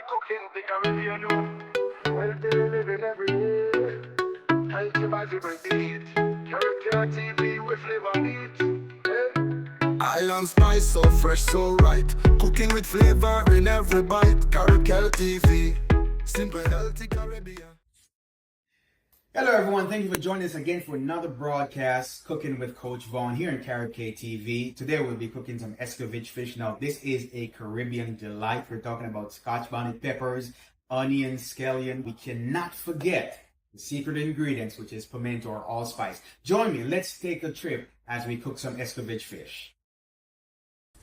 cooking the Caribbean. Healthy living every day. Healthy vibrant beat. Caribktv with flavor neat. Island spice, so fresh, so right. Cooking with flavor in every bite. Caribktv. Simple, healthy Caribbean. Hello everyone, thank you for joining us again for another broadcast, Cooking with Coach Vaughn here in Caribktv. Today we'll be cooking some Escovitch fish. Now this is a Caribbean delight. We're talking about Scotch bonnet peppers, onion, scallion. We cannot forget the secret ingredients, which is pimento or allspice. Join me, let's take a trip as we cook some Escovitch fish.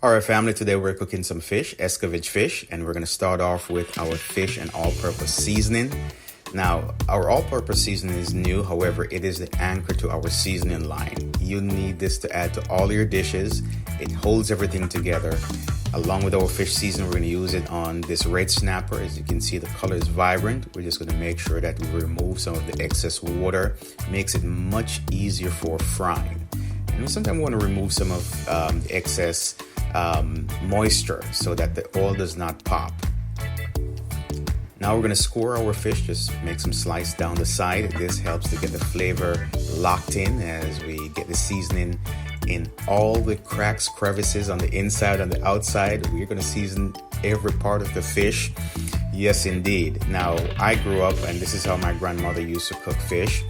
Alright family, today we're cooking some fish, Escovitch fish, and we're going to start off with our fish and all-purpose seasoning. Now, our all-purpose seasoning is new, however, it is the anchor to our seasoning line. You need this to add to all your dishes. It holds everything together. Along with our fish seasoning, we're going to use it on this red snapper. As you can see, the color is vibrant. We're just going to make sure that we remove some of the excess water. Makes it much easier for frying. And sometimes we want to remove some of the excess moisture so that the oil does not pop. Now we're going to score our fish, just make some slice down the side. This helps to get the flavor locked in as we get the seasoning in all the cracks, crevices on the inside and the outside. We're going to season every part of the fish. Yes, indeed. Now, I grew up, and this is how my grandmother used to cook fish.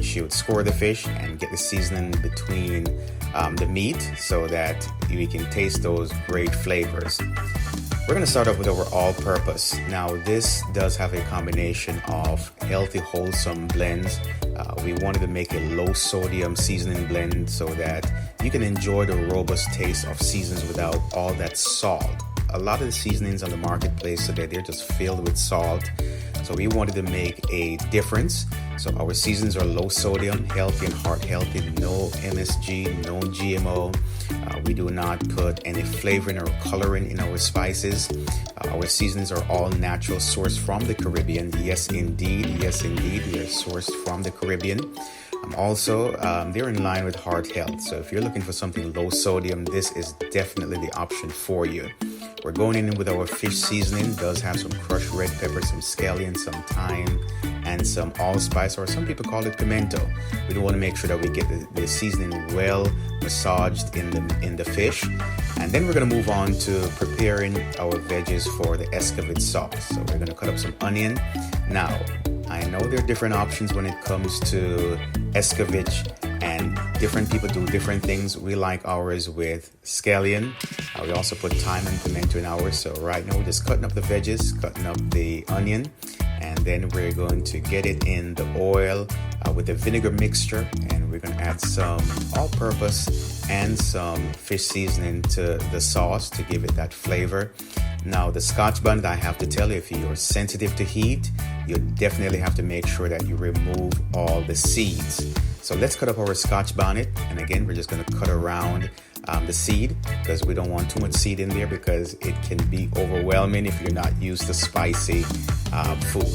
She would score the fish and get the seasoning between the meat so that we can taste those great flavors. We're going to start off with our all-purpose. Now, this does have a combination of healthy, wholesome blends. We wanted to make a low-sodium seasoning blend so that you can enjoy the robust taste of seasonings without all that salt. A lot of the seasonings on the marketplace today, they're just filled with salt. So we wanted to make a difference. So our seasonings are low sodium, healthy and heart healthy, no MSG, no GMO. We do not put any flavoring or coloring in our spices. Our seasonings are all natural, sourced from the Caribbean. Yes, indeed. Yes, indeed. They are sourced from the Caribbean. Also, they're in line with heart health. So if you're looking for something low sodium, this is definitely the option for you. We're going in with our fish seasoning. It does have some crushed red pepper, some scallion, some thyme, and some allspice, or some people call it pimento. We do want to make sure that we get the seasoning well massaged in the fish. And then we're going to move on to preparing our veggies for the Escovitch sauce. So we're going to cut up some onion. Now, I know there are different options when it comes to Escovitch, and different people do different things. We like ours with scallion. We also put thyme and pimento in ours. So right now we're just cutting up the veggies, cutting up the onion, and then we're going to get it in the oil with the vinegar mixture, and we're going to add some all-purpose and some fish seasoning to the sauce to give it that flavor. Now, the Scotch bonnet, I have to tell you, if you're sensitive to heat, you definitely have to make sure that you remove all the seeds. So let's cut up our Scotch bonnet, and again, we're just going to cut around the seed because we don't want too much seed in there because it can be overwhelming if you're not used to spicy food.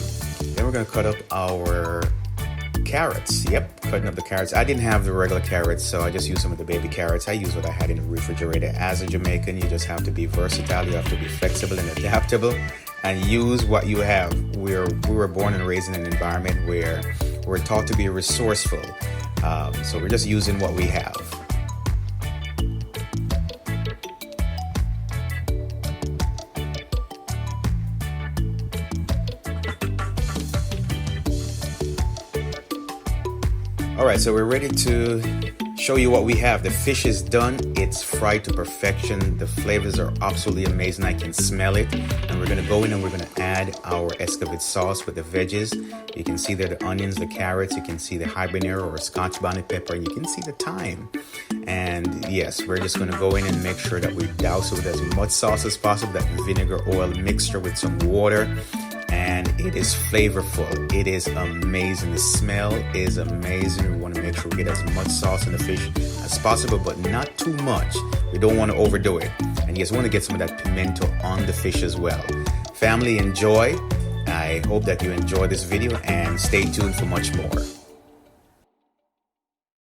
Then we're going to cut up our carrots. Yep, cutting up the carrots. I didn't have the regular carrots, so I just used some of the baby carrots. I used what I had in the refrigerator. As a Jamaican, you just have to be versatile. You have to be flexible and adaptable and use what you have. We were born and raised in an environment where we're taught to be resourceful. So we're just using what we have. All right, so we're ready to show you what we have. The fish is done. It's fried to perfection. The flavors are absolutely amazing. I can smell it. And we're going to go in and we're going to add our Escovitch sauce with the veggies. You can see there the onions, the carrots. You can see the habanero or Scotch bonnet pepper. And you can see the thyme. And yes, we're just going to go in and make sure that we douse it with as much sauce as possible. That vinegar oil mixture with some water. And it is flavorful. It is amazing. The smell is amazing. We want to make sure we get as much sauce in the fish as possible, but not too much. We don't want to overdo it. And yes, we want to get some of that pimento on the fish as well. Family, enjoy. I hope that you enjoy this video and stay tuned for much more.